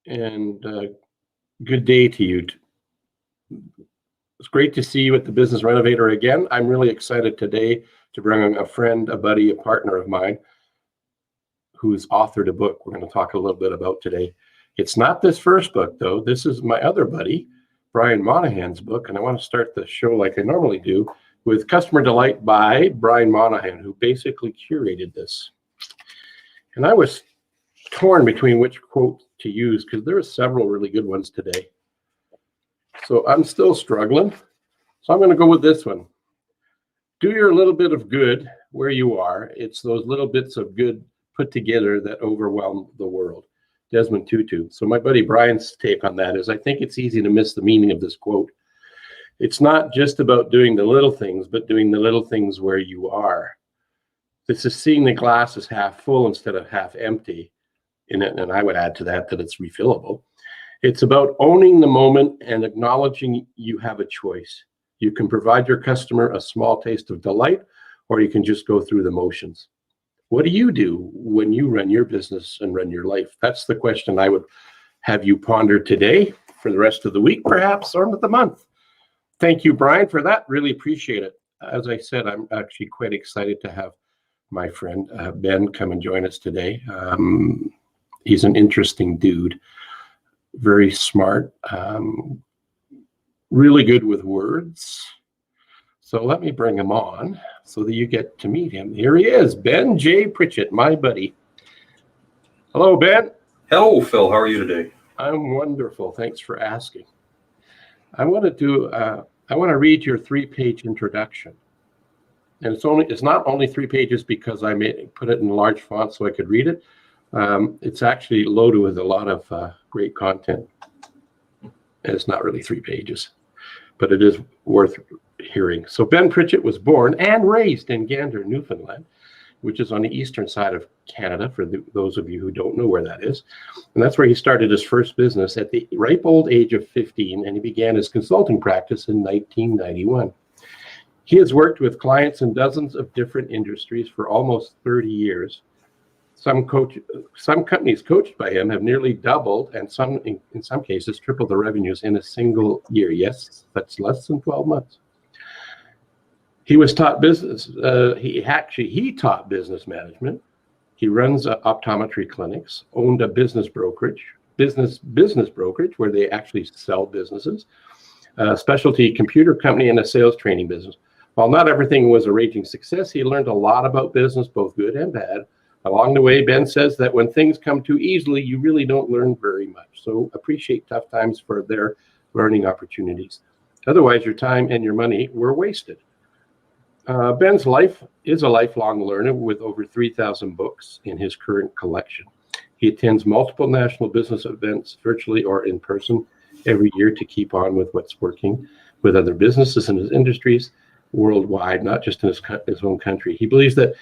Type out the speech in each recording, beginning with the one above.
and good day to you. It's great to see you at the Business Renovator again. I'm really excited today to bring a friend, a buddy, a partner of mine who's authored a book we're going to talk a little bit about today. It's not this first book, though. This is my other buddy, Brian Monahan's book, and I want to start the show like I normally do with Customer Delight by Brian Monahan, who basically curated this. And I was torn between which quote to use because there are several really good ones today. So I'm still struggling. So I'm going to go with this one. Do your little bit of good where you are. It's those little bits of good put together that overwhelm the world. Desmond Tutu. So my buddy Brian's take on that is I think it's easy to miss the meaning of this quote. It's not just about doing the little things, but doing the little things where you are. This is seeing the glass as half full instead of half empty. And I would add to that it's refillable. It's about owning the moment and acknowledging you have a choice. You can provide your customer a small taste of delight, or you can just go through the motions. What do you do when you run your business and run your life? That's the question I would have you ponder today, for the rest of the week, perhaps, or the month. Thank you, Brian, for that. Really appreciate it. As I said, I'm actually quite excited to have my friend Ben come and join us today. He's an interesting dude, very smart, really good with words. So let me bring him on so that you get to meet him. Here he is, Ben J. Pritchett, my buddy. Hello, Ben. Hello, Phil. How are you today? I'm wonderful. Thanks for asking. I want to read your 3-page introduction. And it's not only 3 pages because I put it in large font so I could read it. It's actually loaded with a lot of great content. And it's not really 3 pages, but it is worth hearing. So Ben Pritchett was born and raised in Gander, Newfoundland, which is on the eastern side of Canada, for those of you who don't know where that is. And that's where he started his first business at the ripe old age of 15, and he began his consulting practice in 1991. He has worked with clients in dozens of different industries for almost 30 years. Some companies coached by him have nearly doubled, and in some cases tripled the revenues in a single year. Yes, that's less than 12 months. He was taught business. He taught business management. He runs optometry clinics, owned a business brokerage where they actually sell businesses, a specialty computer company, and a sales training business. While not everything was a raging success, he learned a lot about business, both good and bad. Along the way, Ben says that when things come too easily, you really don't learn very much. So appreciate tough times for their learning opportunities. Otherwise, your time and your money were wasted. Ben's life is a lifelong learner with over 3,000 books in his current collection. He attends multiple national business events, virtually or in person, every year to keep on with what's working with other businesses in his industries worldwide, not just in his own country. He believes that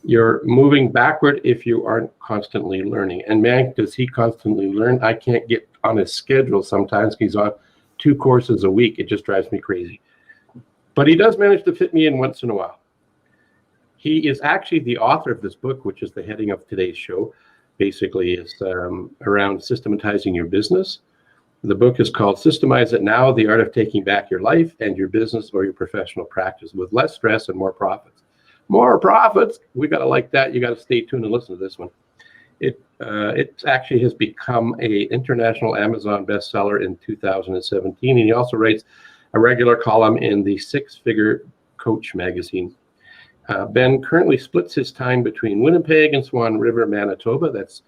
you're moving backward if you aren't constantly learning. And man, does he constantly learn. I can't get on his schedule sometimes. He's on 2 courses a week. It just drives me crazy. But he does manage to fit me in once in a while. He is actually the author of this book, which is the heading of today's show. Basically, it's around systematizing your business. The book is called Systemize It Now, The Art of Taking Back Your Life and Your Business or Your Professional Practice with Less Stress and More Profits. More profits. We got to like that. You got to stay tuned and listen to this one. It actually has become an international Amazon bestseller in 2017. And he also writes a regular column in the 6-Figure Coach magazine. Ben currently splits his time between Winnipeg and Swan River, Manitoba. That's,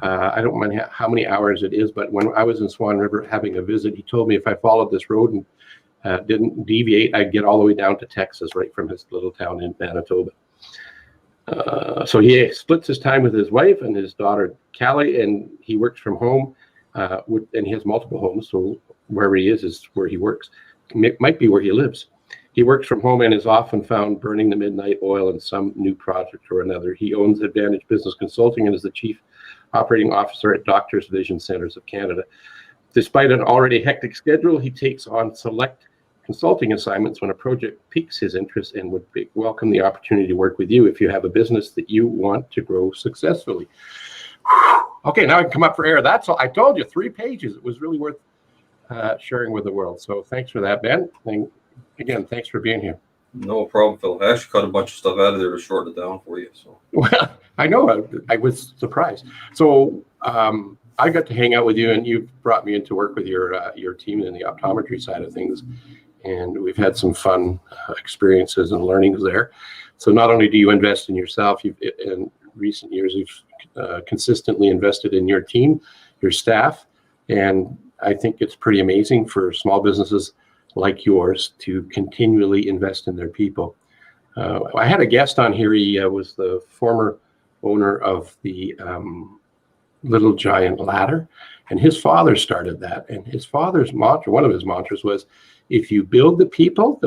I don't mind how many hours it is, but when I was in Swan River having a visit, he told me if I followed this road and didn't deviate, I'd get all the way down to Texas, right from his little town in Manitoba. So he splits his time with his wife and his daughter, Callie, and he works from home, and he has multiple homes, so wherever he is where he works. It might be where he lives. He works from home and is often found burning the midnight oil in some new project or another. He owns Advantage Business Consulting and is the Chief Operating Officer at Doctors Vision Centers of Canada. Despite an already hectic schedule, he takes on select consulting assignments when a project piques his interest and would welcome the opportunity to work with you if you have a business that you want to grow successfully. Okay, now I can come up for air. That's all. I told you, 3 pages. It was really worth sharing with the world. So thanks for that, Ben. And again, thanks for being here. No problem, Phil. I actually cut a bunch of stuff out of there to shorten it down for you. So. Well, I know. I was surprised. So I got to hang out with you, and you brought me in to work with your team in the optometry side of things, and we've had some fun experiences and learnings there. So not only do you invest in yourself, in recent years you've consistently invested in your team, your staff, and I think it's pretty amazing for small businesses like yours to continually invest in their people. I had a guest on here. He was the former owner of the Little Giant Ladder, and his father started that. And his father's mantra, one of his mantras was, if you build the people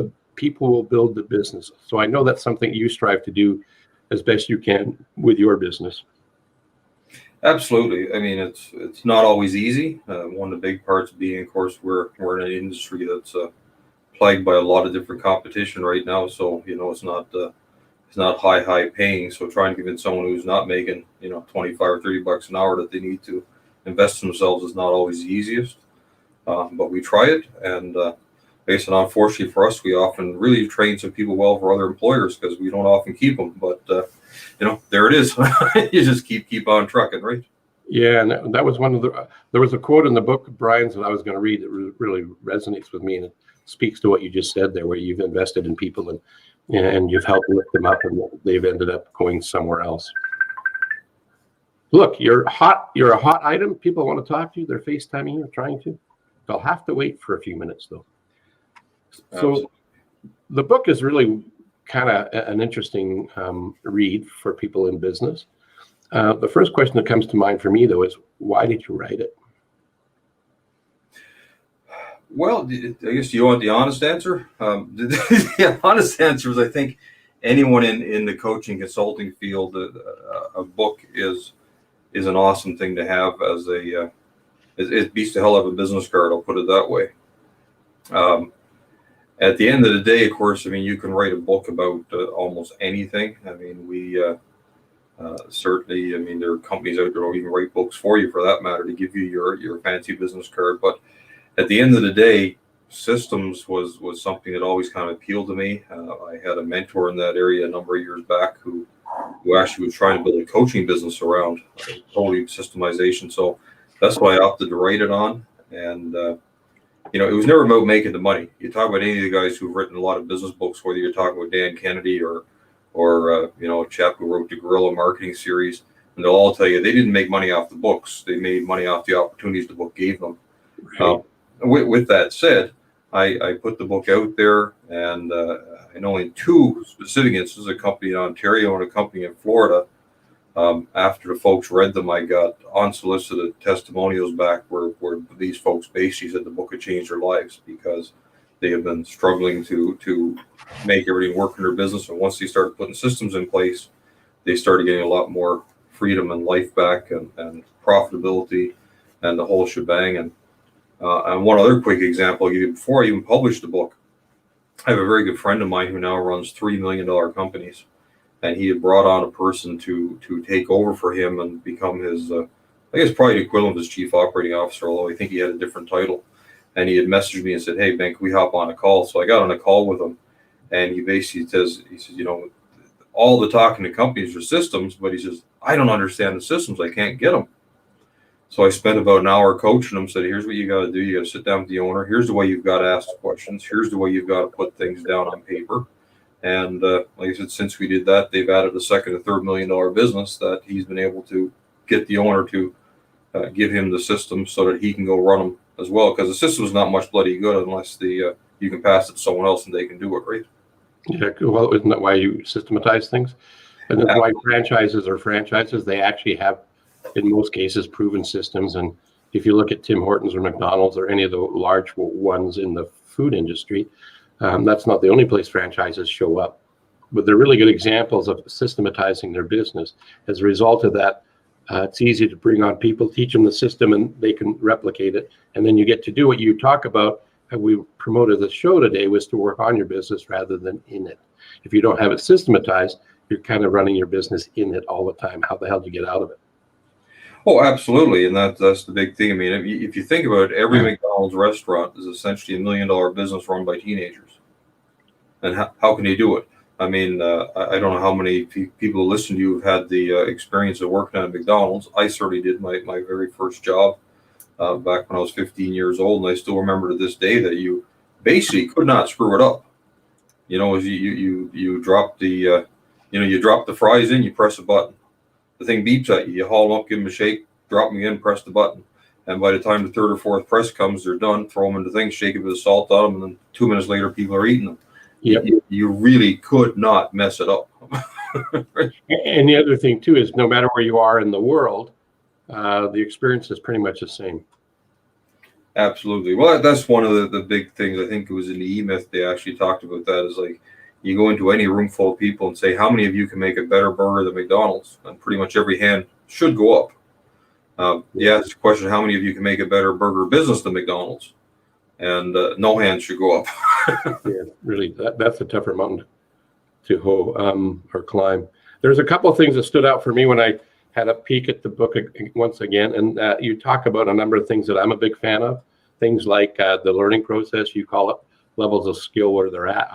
will build the business. So I know that's something you strive to do as best you can with your business. Absolutely. I mean, it's not always easy. One of the big parts being, of course, we're in an industry that's plagued by a lot of different competition right now. So it's not high paying. So trying to convince someone who's not making 25 or $30 an hour that they need to invest in themselves is not always the easiest. But we try it, and based on, unfortunately for us, we often really train some people well for other employers because we don't often keep them. But there it is. You just keep on trucking, right? Yeah, and that was one of there was a quote in the book of Brian's that I was going to read that really resonates with me, and it speaks to what you just said there, where you've invested in people and you've helped lift them up, and they've ended up going somewhere else. Look, you're a hot item. People want to talk to you. They're FaceTiming you, trying to. They'll have to wait for a few minutes, though. So the book is really kind of an interesting read for people in business. The first question that comes to mind for me, though, is why did you write it? Well, I guess you want the honest answer. The honest answer is, I think anyone in the coaching consulting field, a book is an awesome thing to have as it beats the hell out of a business card. I'll put it that way. At the end of the day, of course, I mean, you can write a book about almost anything. I mean, we certainly, I mean, there are companies out there who even write books for you, for that matter, to give you your fancy business card. But at the end of the day, systems was something that always kind of appealed to me. I had a mentor in that area a number of years back who actually was trying to build a coaching business around totally systemization. So that's why I opted to write it on. And it was never about making the money. You talk about any of the guys who've written a lot of business books, whether you're talking about Dan Kennedy or a chap who wrote the Guerrilla Marketing Series, and they'll all tell you they didn't make money off the books. They made money off the opportunities the book gave them. Right. With that said, I put the book out there, and I know in 2 specific instances, a company in Ontario and a company in Florida, after the folks read them, I got unsolicited testimonials back where these folks basically said the book had changed their lives because they have been struggling to make everything work in their business. And once they started putting systems in place, they started getting a lot more freedom and life back and profitability and the whole shebang. And one other quick example I'll give you, before I even published the book, I have a very good friend of mine who now runs $3 million companies. And he had brought on a person to take over for him and become his, I guess probably the equivalent of his chief operating officer, although I think he had a different title. And he had messaged me and said, "Hey, Ben, can we hop on a call?" So I got on a call with him, and he basically says, all the talking to companies are systems, but he says, "I don't understand the systems. I can't get them." So I spent about an hour coaching him, said, "Here's what you got to do. You got to sit down with the owner. Here's the way you've got to ask questions. Here's the way you've got to put things down on paper." And like I said, since we did that, they've added a second and $3 million business that he's been able to get the owner to give him the system so that he can go run them as well. Because the system is not much bloody good unless you can pass it to someone else and they can do it, right? Yeah, well, isn't that why you systematize things? And that's why franchises are franchises. They actually have, in most cases, proven systems. And if you look at Tim Hortons or McDonald's or any of the large ones in the food industry, that's not the only place franchises show up. But they're really good examples of systematizing their business. As a result of that, it's easy to bring on people, teach them the system, and they can replicate it. And then you get to do what you talk about. We promoted the show today was to work on your business rather than in it. If you don't have it systematized, you're kind of running your business in it all the time. How the hell do you get out of it? Oh, absolutely, and that's the big thing. I mean, if you think about it, every McDonald's restaurant is essentially $1 million business run by teenagers. And how can you do it? I mean, I don't know how many people who listen to you have had the experience of working at McDonald's. I certainly did. My very first job back when I was 15 years old, and I still remember to this day that you basically could not screw it up. You know, as you drop the you drop the fries in, you press a button. The thing beeps at you. You haul them up, give them a shake, drop them again, press the button. And by the time the third or fourth press comes, they're done. Throw them into things, shake it with salt on them, and then 2 minutes later, people are eating them. Yep. You really could not mess it up. And the other thing too is no matter where you are in the world, the experience is pretty much the same. Absolutely. Well, that's one of the big things. I think it was in the E-Myth they actually talked about that. Is like you go into any room full of people and say, how many of you can make a better burger than McDonald's? And pretty much every hand should go up. It's a question, how many of you can make a better burger business than McDonald's? And no hands should go up. Yeah, really, that's a tougher mountain to hoe or climb. There's a couple of things that stood out for me when I had a peek at the book once again, and you talk about a number of things that I'm a big fan of. Things like the learning process, you call it levels of skill where they're at.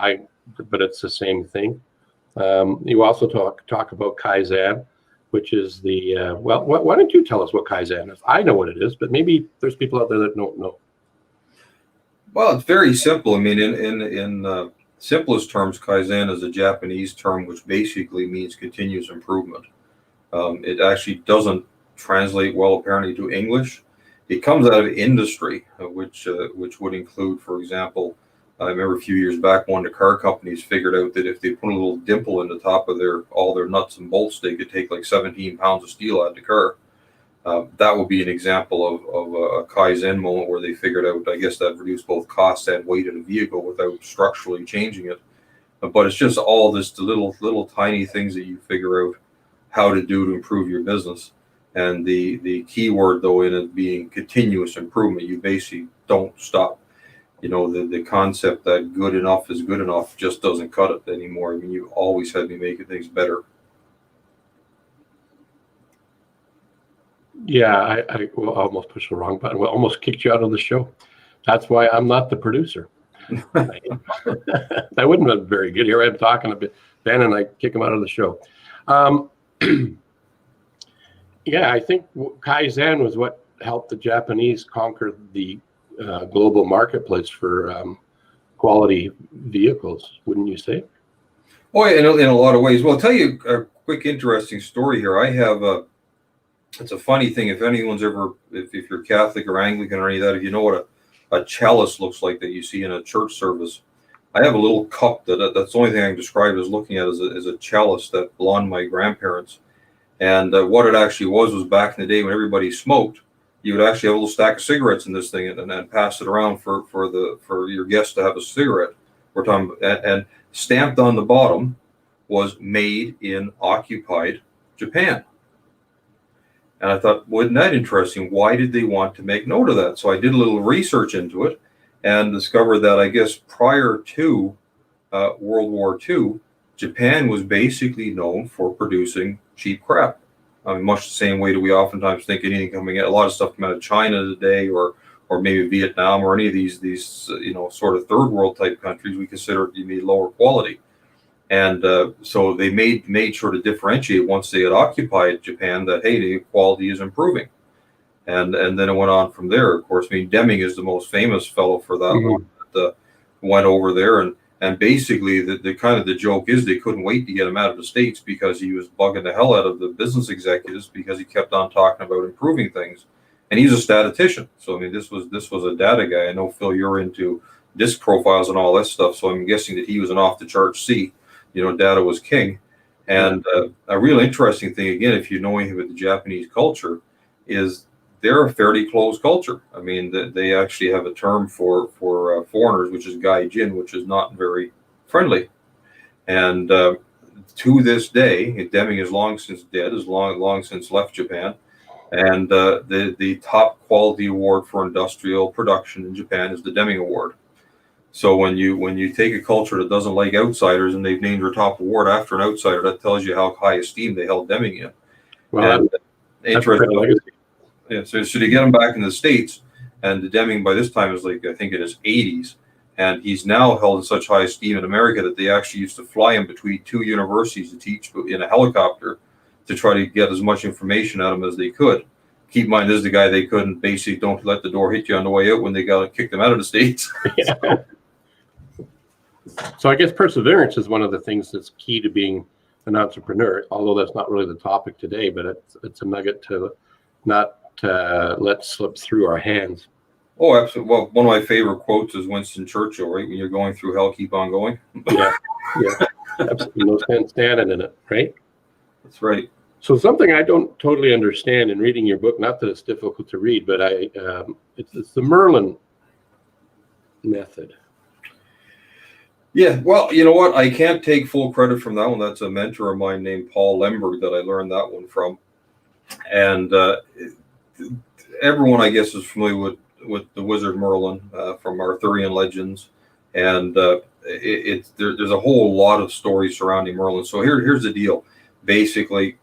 But it's the same thing. You also talk about Kaizen, which is the why don't you tell us what Kaizen is? I know what it is, but maybe there's people out there that don't know. Well, it's very simple. I mean, in simplest terms, Kaizen is a Japanese term which basically means continuous improvement. It actually doesn't translate well, apparently, to English. It comes out of industry, which would include, for example, I remember a few years back, one of the car companies figured out that if they put a little dimple in the top of all their nuts and bolts, they could take like 17 pounds of steel out of the car. That would be an example of a Kaizen moment where they figured out, I guess, that reduced both cost and weight of the vehicle without structurally changing it. But it's just all this the little tiny things that you figure out how to do to improve your business. And the key word, though, in it being continuous improvement. You basically don't stop. You know, the concept that good enough is good enough just doesn't cut it anymore. I mean, you always have to be making things better. Yeah, I almost pushed the wrong button. Well, almost kicked you out of the show. That's why I'm not the producer. That wouldn't have been very good. Here I'm talking a bit, Ben, and I kick him out of the show. Yeah, I think Kaizen was what helped the Japanese conquer the global marketplace for quality vehicles, wouldn't you say? Oh, yeah, in a lot of ways. Well, I'll tell you a quick, interesting story here. I have it's a funny thing. If anyone's ever, if you're Catholic or Anglican or any of that, if you know what a chalice looks like that you see in a church service, I have a little cup that's the only thing I can describe as looking at as a chalice that belonged to my grandparents. And what it actually was back in the day when everybody smoked, you would actually have a little stack of cigarettes in this thing and then pass it around for your guests to have a cigarette. We're talking, and stamped on the bottom was made in occupied Japan. And I thought, wasn't that interesting? Why did they want to make note of that? So I did a little research into it and discovered that I guess prior to World War II, Japan was basically known for producing cheap crap. I mean, much the same way that we oftentimes think anything coming out, a lot of stuff coming out of China today, or maybe Vietnam, or any of these sort of third world type countries, we consider to be lower quality. And so they made sure to differentiate once they had occupied Japan that, hey, the quality is improving. And then it went on from there. Of course, I mean, Deming is the most famous fellow for that one that went over there. And basically the kind of the joke is they couldn't wait to get him out of the States because he was bugging the hell out of the business executives because he kept on talking about improving things. And he's a statistician. So, I mean, this was a data guy. I know, Phil, you're into disk profiles and all that stuff. So I'm guessing that he was an off the charts C. You know, data was king. And a real interesting thing, again, if you know anything about the Japanese culture, is they're a fairly closed culture. I mean, they actually have a term for foreigners, which is gaijin, which is not very friendly. And to this day, Deming is long since dead, is long since left Japan. And the top quality award for industrial production in Japan is the Deming Award. So when you take a culture that doesn't like outsiders and they've named their top award after an outsider, that tells you how high esteem they held Deming in. Well, interesting. Yeah, so to get him back in the States, and Deming by this time is like, I think in his 80s, and he's now held in such high esteem in America that they actually used to fly him between two universities to teach in a helicopter to try to get as much information out of him as they could. Keep in mind, this is the guy they couldn't basically, don't let the door hit you on the way out when they got to kick them out of the States. Yeah. So I guess perseverance is one of the things that's key to being an entrepreneur, although that's not really the topic today, but it's a nugget to not let slip through our hands. Oh, absolutely. Well, one of my favorite quotes is Winston Churchill, right? When you're going through hell, keep on going. Yeah, absolutely. No sense standing in it, right? That's right. So something I don't totally understand in reading your book, not that it's difficult to read, but it's the Merlin Method. Yeah, well, you know what? I can't take full credit from that one. That's a mentor of mine named Paul Lemberg that I learned that one from. And everyone, I guess, is familiar with the wizard Merlin from Arthurian legends, and there's a whole lot of stories surrounding Merlin. So here's the deal. Basically,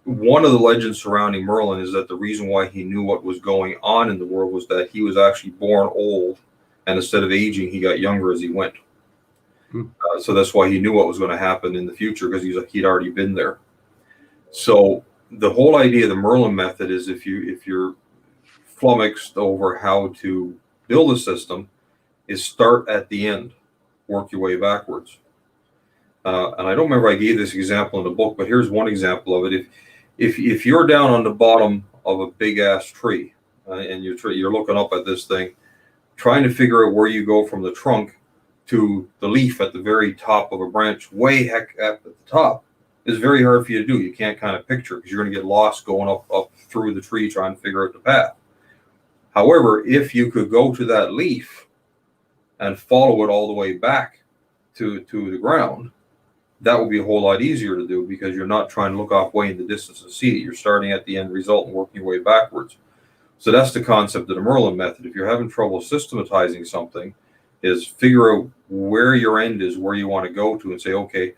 one of the legends surrounding Merlin is that the reason why he knew what was going on in the world was that he was actually born old, and instead of aging, he got younger as he went. So that's why he knew what was going to happen in the future, because he'd already been there. So the whole idea of the Merlin method is if you're flummoxed over how to build a system, is start at the end, work your way backwards. And I don't remember I gave this example in the book, but here's one example of it. If you're down on the bottom of a big ass tree and you're looking up at this thing, trying to figure out where you go from the trunk to the leaf at the very top of a branch, way heck up at the top, is very hard for you to do. You can't kind of picture, because you're going to get lost going up through the tree trying to figure out the path. However, if you could go to that leaf and follow it all the way back to the ground, that would be a whole lot easier to do, because you're not trying to look off way in the distance and see it. You're starting at the end result and working your way backwards. So that's the concept of the Merlin method. If you're having trouble systematizing something, is figure out where your end is, where you want to go to, and say, okay,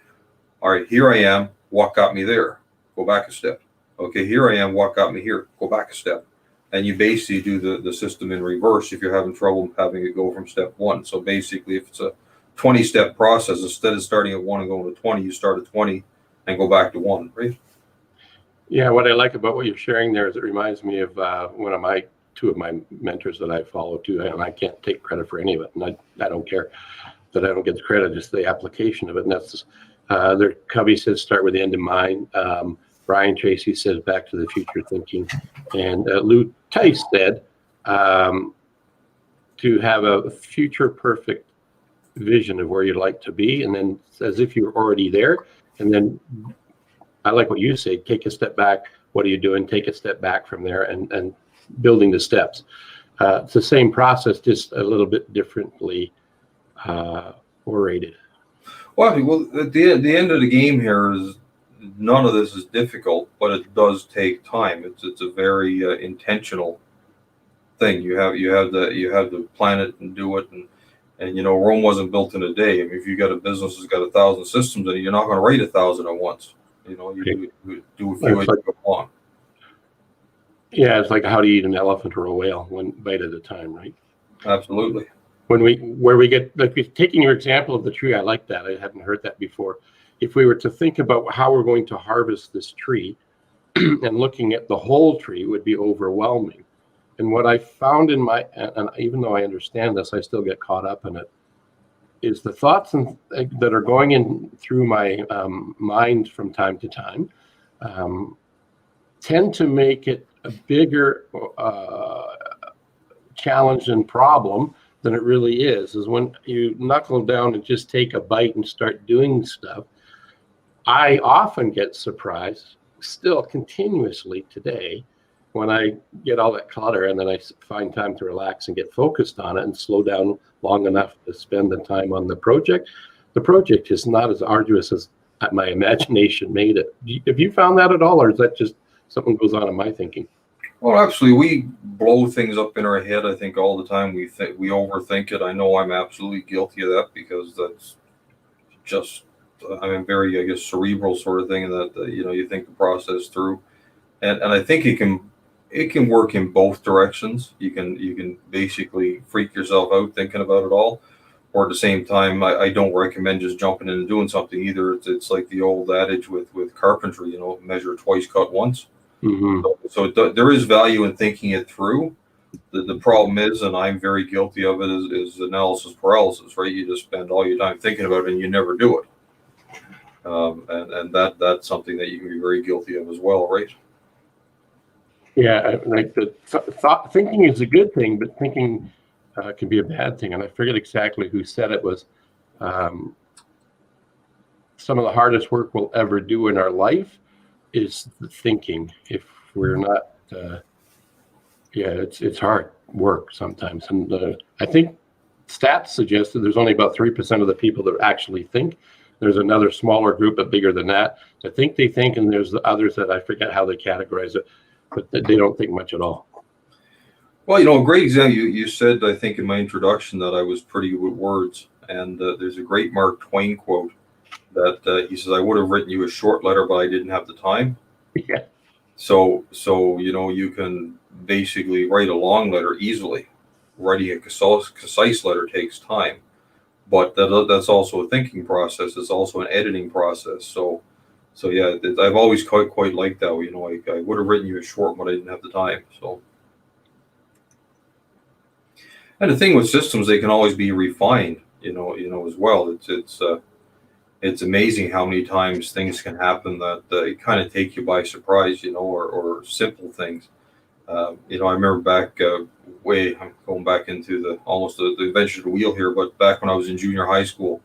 all right, here I am. What got me there? Go back a step. Okay, here I am. What got me here? Go back a step. And you basically do the system in reverse if you're having trouble having it go from step one. So basically, if it's a 20-step process, instead of starting at 1 and going to 20, you start at 20 and go back to 1, right? Yeah, what I like about what you're sharing there is it reminds me of two of my mentors that I follow too, and I can't take credit for any of it, and I don't care that I don't get the credit, just the application of it. And that's Covey says start with the end in mind. Brian Tracy says back to the future thinking, and Lou Tice said to have a future perfect vision of where you'd like to be, and then as if you're already there. And then I like what you say, take a step back. What are you doing? Take a step back from there and building the steps. It's the same process, just a little bit differently orated. Well, at the end of the game here is none of this is difficult, but it does take time. It's a very intentional thing. You have to plan it and do it, and you know, Rome wasn't built in a day. I mean, if you got a business that's got 1,000 systems in it, you're not going to write 1,000 at once. You know, you do a few as you go along. Yeah, it's like how do you eat an elephant or a whale, one bite at a time, right? Absolutely. Where we get, like, taking your example of the tree, I like that. I hadn't heard that before. If we were to think about how we're going to harvest this tree and looking at the whole tree would be overwhelming. And what I found and even though I understand this, I still get caught up in it, is the thoughts that are going in through my mind from time to time tend to make it a bigger challenge and problem than it really is when you knuckle down and just take a bite and start doing stuff. I often get surprised, still continuously today, when I get all that clutter and then I find time to relax and get focused on it and slow down long enough to spend the time on the project. The project is not as arduous as my imagination made it. Have you found that at all, or is that just something goes on in my thinking? Well, absolutely. We blow things up in our head, I think, all the time. We overthink it. I know I'm absolutely guilty of that, because that's just, I'm a very, I guess, cerebral sort of thing, in that, you know, you think the process through. And I think it can it can work in both directions. You can basically freak yourself out thinking about it all, or at the same time, I don't recommend just jumping in and doing something either. It's like the old adage with carpentry, measure twice, cut once. Mm-hmm. There is value in thinking it through. The problem is, and I'm very guilty of it, is analysis paralysis, right? You just spend all your time thinking about it and you never do it. And that's something that you can be very guilty of as well, right? Yeah, like the thinking is a good thing, but thinking can be a bad thing. And I forget exactly who said it was. Some of the hardest work we'll ever do in our life is the thinking. If we're not, it's hard work sometimes. And I think stats suggest that there's only about 3% of the people that actually think. There's another smaller group, but bigger than that think they think, and there's the others that I forget how they categorize it, but they don't think much at all. Well, a great example, you said, I think in my introduction, that I was pretty good with words, and there's a great Mark Twain quote that he says, I would have written you a short letter, but I didn't have the time. Yeah. So you can basically write a long letter easily. Writing a concise letter takes time, but that's also a thinking process. It's also an editing process. So yeah, I've always quite liked that. I would have written you a short, but I didn't have the time. So, and the thing with systems, they can always be refined. As well. It's amazing how many times things can happen that it kind of take you by surprise. Or simple things. I remember back I'm going back into almost the adventure of the wheel here, but back when I was in junior high school,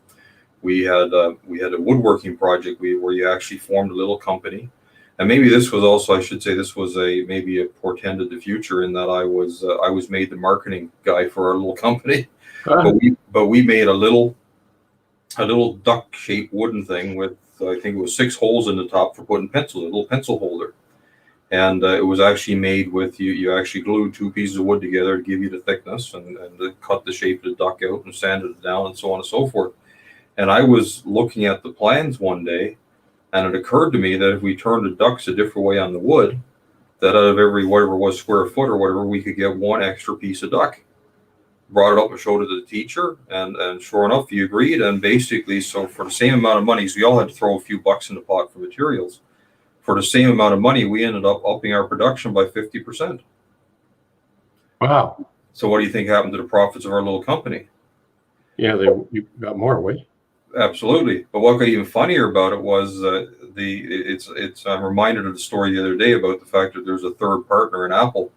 we had a woodworking project where you actually formed a little company. And maybe this was also, I should say, this was maybe a portend of the future, in that I was made the marketing guy for our little company. But we made a little duck-shaped wooden thing with, I think it was 6 holes in the top for putting pencils, a little pencil holder. And it was actually made with, you actually glued 2 pieces of wood together to give you the thickness, and cut the shape of the duck out and sanded it down and so on and so forth. And I was looking at the plans one day, and it occurred to me that if we turned the ducks a different way on the wood, that out of every whatever was square foot or whatever, we could get 1 extra piece of duck. Brought it up and showed it to the teacher, and sure enough, he agreed. And basically, so for the same amount of money, so we all had to throw a few bucks in the pot for materials. For the same amount of money, we ended up upping our production by 50%. Wow. So what do you think happened to the profits of our little company? Yeah, you got more away. Absolutely. But what got even funnier about it was I'm reminded of the story the other day about the fact that there's a third partner in Apple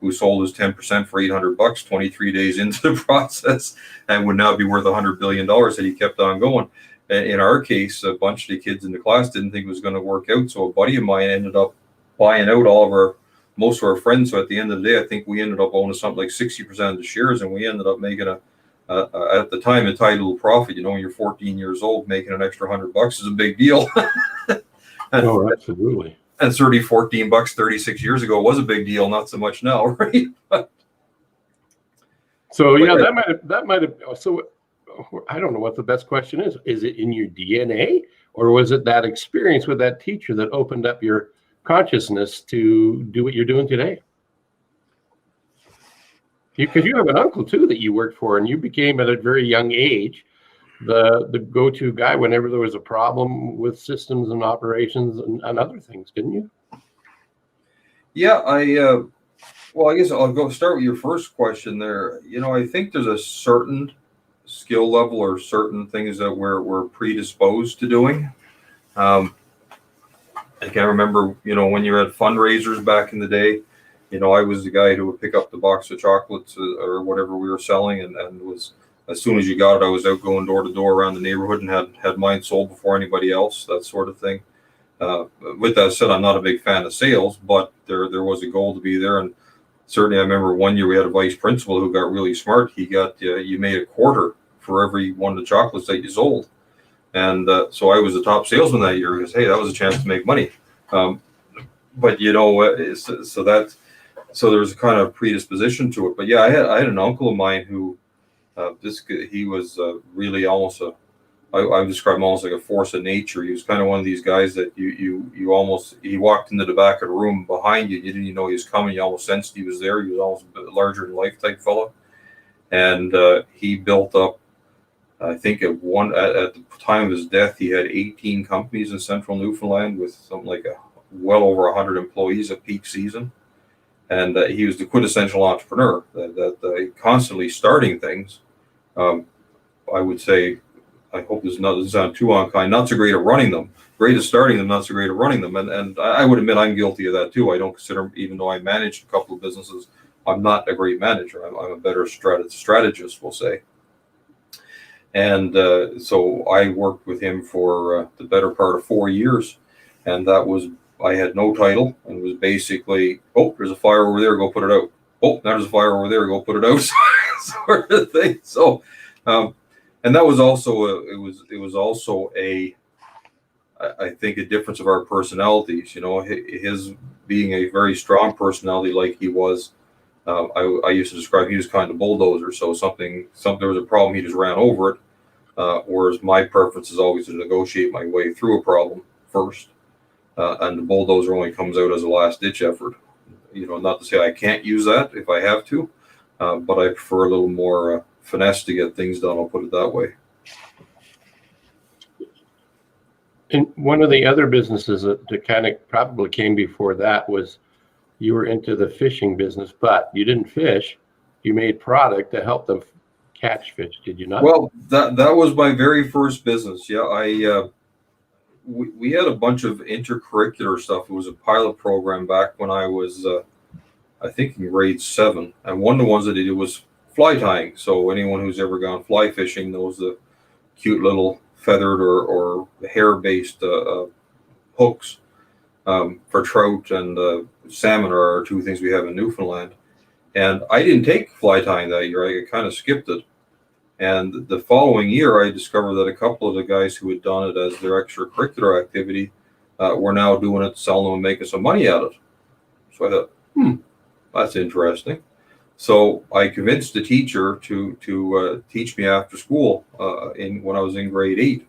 who sold his 10% for $800 23 days into the process, and would now be worth $100 billion that he kept on going. And in our case, a bunch of the kids in the class didn't think it was going to work out. So a buddy of mine ended up buying out most of our friends. So at the end of the day, I think we ended up owning something like 60% of the shares, and we ended up making at the time, entitled profit. When you're 14 years old, making an extra $100 is a big deal. Oh, absolutely. And 14 bucks 36 years ago was a big deal, not so much now, right? So yeah, that might have. So I don't know what the best question is. Is it in your DNA, or was it that experience with that teacher that opened up your consciousness to do what you're doing today? Because you have an uncle too that you worked for, and you became at a very young age the go-to guy whenever there was a problem with systems and operations and other things, didn't you? Yeah, I guess I'll start with your first question there. I think there's a certain skill level or certain things that we're predisposed to doing. I can remember, when you're at fundraisers back in the day, I was the guy who would pick up the box of chocolates or whatever we were selling, and was, as soon as you got it, I was out going door to door around the neighborhood and had mine sold before anybody else, that sort of thing. With that said, I'm not a big fan of sales, but there was a goal to be there. And certainly I remember one year we had a vice principal who got really smart. He got, you made a quarter for every one of the chocolates that you sold. And so I was the top salesman that year, because, hey, that was a chance to make money. But so there was a kind of predisposition to it. But yeah, I had an uncle of mine who, he was really almost I describe him almost like a force of nature. He was kind of one of these guys that you almost, he walked into the back of the room behind you. You didn't even know he was coming. You almost sensed he was there. He was almost a bit larger than life type fellow. And he built up, I think at the time of his death, he had 18 companies in central Newfoundland with something like well over 100 employees at peak season. And he was the quintessential entrepreneur that constantly starting things. I would say, I hope this doesn't sound too unkind, not so great at running them. Great at starting them, not so great at running them. And I would admit I'm guilty of that too. I don't consider, even though I managed a couple of businesses, I'm not a great manager. I'm a better strategist, we'll say. And so I worked with him for the better part of 4 years. And I had no title, and it was basically, oh, there's a fire over there, go put it out. Oh, there's a fire over there, go put it out, sort of thing. So, and that was also I think a difference of our personalities. His being a very strong personality, like he was. I used to describe he was kind of bulldozer. So something there was a problem, he just ran over it. Whereas my preference is always to negotiate my way through a problem first, and the bulldozer only comes out as a last ditch effort. Not to say I can't use that if I have to, but I prefer a little more finesse to get things done. I'll put it that way. And one of the other businesses that kind of probably came before that was you were into the fishing business, but you didn't fish. You made product to help them catch fish. Did you not? Well, that was my very first business. Yeah, we had a bunch of intercurricular stuff. It was a pilot program back when I was, I think, in grade 7. And one of the ones that I did was fly tying. So anyone who's ever gone fly fishing knows the cute little feathered or hair-based hooks for trout and salmon are our two things we have in Newfoundland. And I didn't take fly tying that year. I kind of skipped it. And the following year, I discovered that a couple of the guys who had done it as their extracurricular activity were now doing it, selling them and making some money at it. So I thought, that's interesting. So I convinced the teacher to teach me after school when I was in grade 8.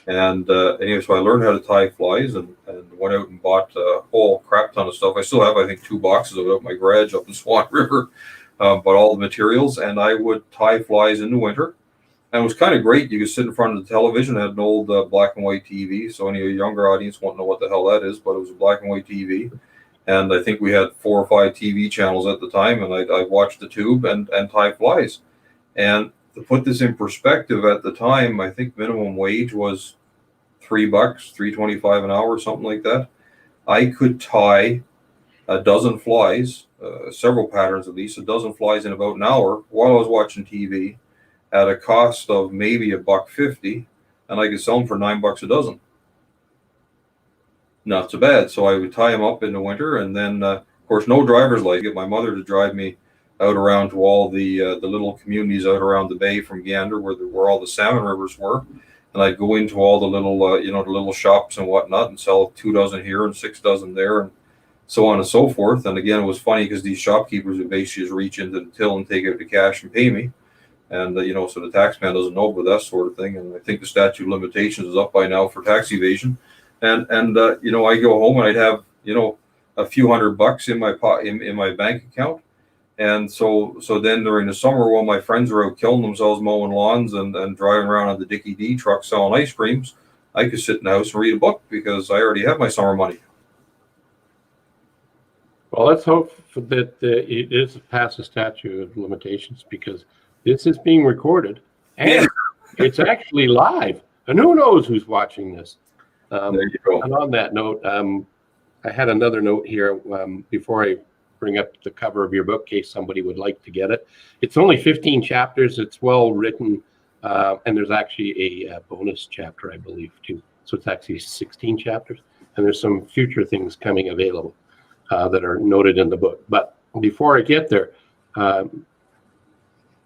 And anyway, so I learned how to tie flies and went out and bought a whole crap ton of stuff. I still have, I think, 2 boxes of it at my garage up in Swan River, but all the materials. And I would tie flies in the winter. And it was kind of great. You could sit in front of the television. I had an old black and white TV. So any younger audience won't know what the hell that is, but it was a black and white TV. And I think we had 4 or 5 TV channels at the time, and I watched the tube and tie flies. And to put this in perspective, at the time, I think minimum wage was $3, $3.25 an hour, something like that. I could tie a dozen flies, several patterns at least, a dozen flies in about an hour while I was watching TV at a cost of maybe $1.50, and I could sell them for $9 a dozen. Not so bad. So I would tie them up in the winter, and then, of course, no driver's license. Get my mother to drive me out around to all the little communities out around the bay from Gander, where all the salmon rivers were, and I'd go into all the little, the little shops and whatnot, and sell 2 dozen here and 6 dozen there, and so on and so forth. And again, it was funny because these shopkeepers would basically just reach into the till and take out the cash and pay me, and so the tax man doesn't know about that sort of thing. And I think the statute of limitations is up by now for tax evasion. And I go home and I'd have, a few $100 in my bank account. And so then during the summer, while my friends were out killing themselves mowing lawns and driving around on the Dickie D truck selling ice creams, I could sit in the house and read a book because I already have my summer money. Well, let's hope that it is past the statute of limitations, because this is being recorded and it's actually live. And who knows who's watching this? There you go. And on that note, I had another note here before I bring up the cover of your book, in case somebody would like to get it. It's only 15 chapters. It's well written, and there's actually a bonus chapter, I believe, too. So it's actually 16 chapters, and there's some future things coming available that are noted in the book. But before I get there,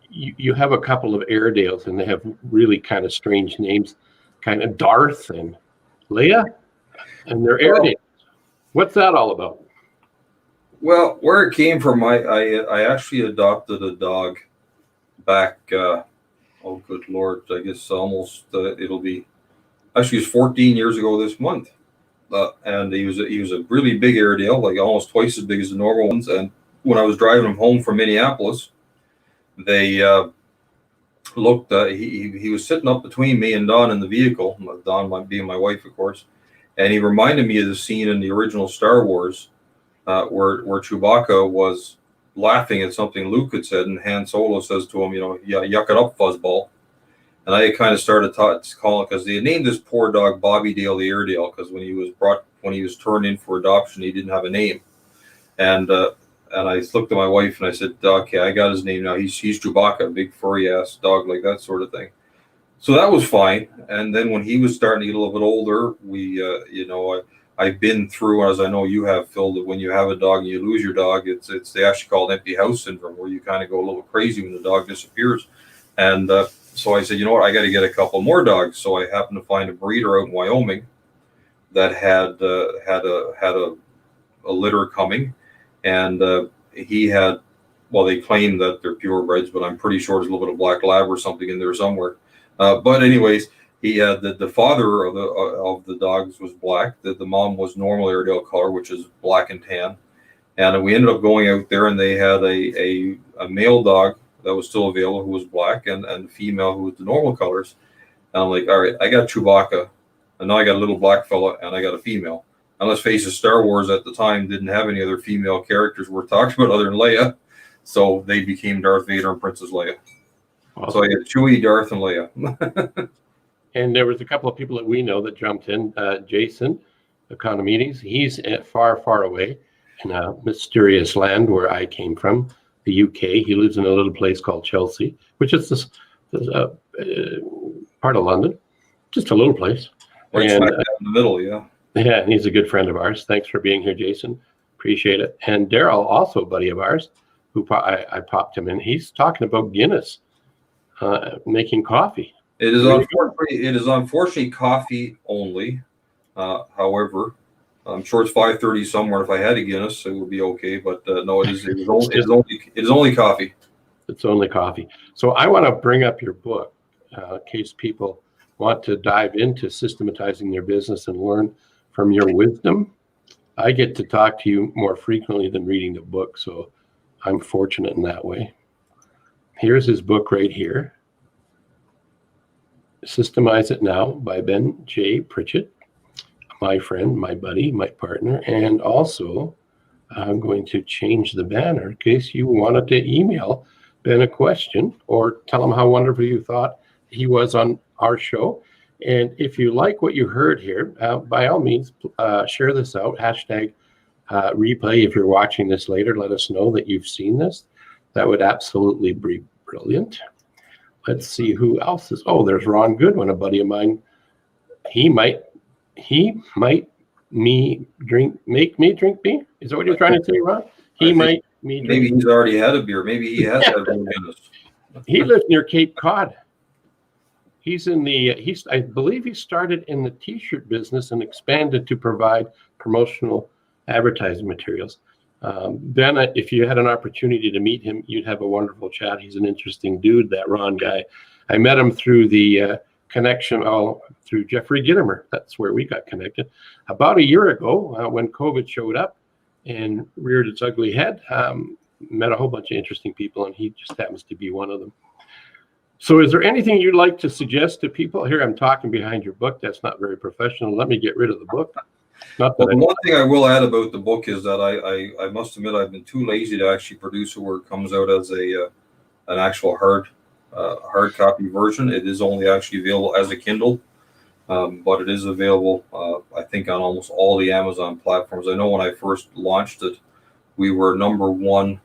you have a couple of Airedales, and they have really kind of strange names, kind of Darth and Leia, and they're Airedales. What's that all about? Well, where it came from, I actually adopted a dog back, oh, good Lord, I guess almost it'll be actually it's 14 years ago this month. And he was a really big Airedale, like almost twice as big as the normal ones. And when I was driving him home from Minneapolis, they looked. He was sitting up between me and Dawn in the vehicle. Dawn being my wife, of course, and he reminded me of the scene in the original Star Wars where Chewbacca was laughing at something Luke had said, and Han Solo says to him, "Yeah, yuck it up, fuzzball." And I kind of started calling, because they named this poor dog Bobby Dale the Airedale, because when he was turned in for adoption, he didn't have a name. And I looked at my wife and I said, "Okay, I got his name now. He's Chewbacca, a big furry ass dog, like that sort of thing." So that was fine. And then when he was starting to get a little bit older, I've been through, as I know you have, Phil, that when you have a dog and you lose your dog, it's they actually call it empty house syndrome, where you kind of go a little crazy when the dog disappears. And so I said, you know what, I got to get a couple more dogs. So I happened to find a breeder out in Wyoming that had a litter coming, and he had, well, they claim that they're purebreds, but I'm pretty sure there's a little bit of black lab or something in there somewhere. But anyways, he had the father of the dogs was black. The mom was normal Airedale color, which is black and tan. And we ended up going out there, and they had a male dog that was still available who was black, and a female who was the normal colors. And I'm like, all right, I got Chewbacca, and now I got a little black fella, and I got a female. And let's face it, Star Wars at the time didn't have any other female characters worth talking about other than Leia. So they became Darth Vader and Princess Leia. Awesome. So I had Chewie, Darth, and Leia. And there was a couple of people that we know that jumped in. Jason Economides, he's far, far away in a mysterious land where I came from, the UK. He lives in a little place called Chelsea, which is this part of London, just a little place. Right smack down in the middle, yeah. Yeah, and he's a good friend of ours. Thanks for being here, Jason. Appreciate it. And Daryl, also a buddy of ours, who I popped him in. He's talking about Guinness making coffee. It is unfortunately coffee only. However, I'm sure it's 5:30 somewhere. If I had a Guinness, it would be okay. But no, it is only coffee. It's only coffee. So I want to bring up your book in case people want to dive into systematizing their business and learn from your wisdom. I get to talk to you more frequently than reading the book, so I'm fortunate in that way. Here's his book right here. Systemize It Now by Ben J. Pritchett, my friend, my buddy, my partner. And also, I'm going to change the banner in case you wanted to email Ben a question or tell him how wonderful you thought he was on our show. And if you like what you heard here, by all means, share this out. Hashtag replay. If you're watching this later, let us know that you've seen this. That would absolutely be brilliant. Let's see who else is. Oh, there's Ron Goodwin, a buddy of mine. He might make me drink beer. Is that what you're trying to say, Ron? Maybe he's already had a beer. Maybe he has had a Guinness. He lives near Cape Cod. I believe he started in the t-shirt business and expanded to provide promotional advertising materials. Ben, if you had an opportunity to meet him, you'd have a wonderful chat. He's an interesting dude, that Ron guy. I met him through the connection, through Jeffrey Gittimer. That's where we got connected. About a year ago, when COVID showed up and reared its ugly head, met a whole bunch of interesting people, and he just happens to be one of them. So is there anything you'd like to suggest to people? Here, I'm talking behind your book. That's not very professional. Let me get rid of the book. Well, one thing I will add about the book is that I must admit I've been too lazy to actually produce it where it comes out as an actual hard copy version. It is only actually available as a Kindle, but it is available I think on almost all the Amazon platforms. I know when I first launched it, we were number one,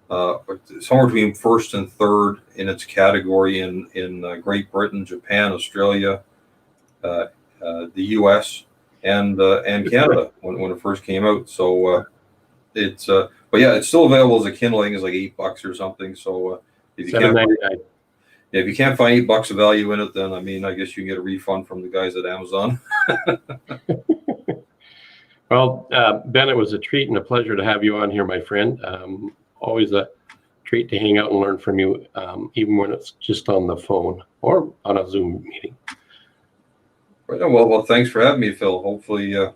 somewhere between first and third in its category in Great Britain, Japan, Australia, the U.S. and Canada when it first came out. So but yeah, it's still available as a Kindle. I think it's like $8 or something. So if you can't find $8 of value in it, then I guess you can get a refund from the guys at Amazon. Well, Ben, it was a treat and a pleasure to have you on here, my friend. Always a great to hang out and learn from you, even when it's just on the phone or on a Zoom meeting. Well, thanks for having me, Phil. Hopefully there's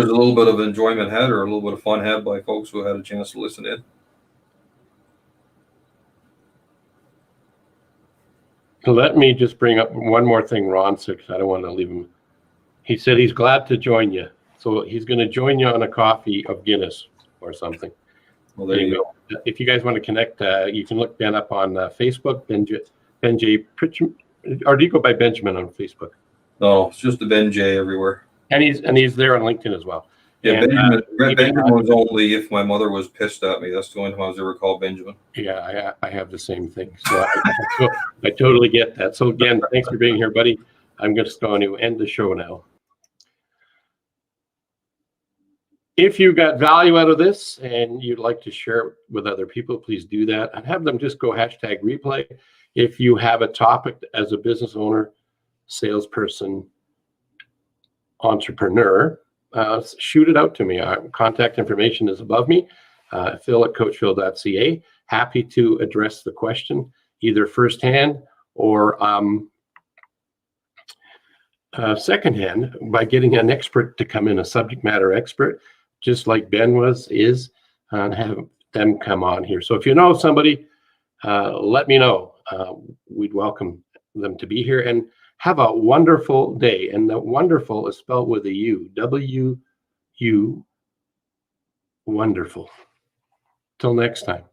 a little bit of enjoyment had or a little bit of fun had by folks who had a chance to listen in. Let me just bring up one more thing Ron said, because I don't want to leave him. He said he's glad to join you. So he's going to join you on a coffee of Guinness or something. Well, there you go. If you guys want to connect, you can look Ben up on Facebook, Ben J. Pritchett, or do you go by Benjamin on Facebook? No, it's just the Ben J everywhere. And he's there on LinkedIn as well. Yeah, and, Benjamin was only if my mother was pissed at me. That's the only time I was ever called Benjamin. Yeah, I have the same thing. So I totally get that. So again, thanks for being here, buddy. I'm just going to end the show now. If you got value out of this and you'd like to share it with other people, please do that and have them just go #replay. If you have a topic as a business owner, salesperson, entrepreneur, shoot it out to me. Contact information is above me, phil@coachphil.ca. Happy to address the question either firsthand or secondhand by getting an expert to come in, a subject matter expert, just like Ben is, and have them come on here. So if you know somebody, let me know. We'd welcome them to be here, and have a wonderful day. And the wonderful is spelled with a U, W-U, wonderful. Till next time.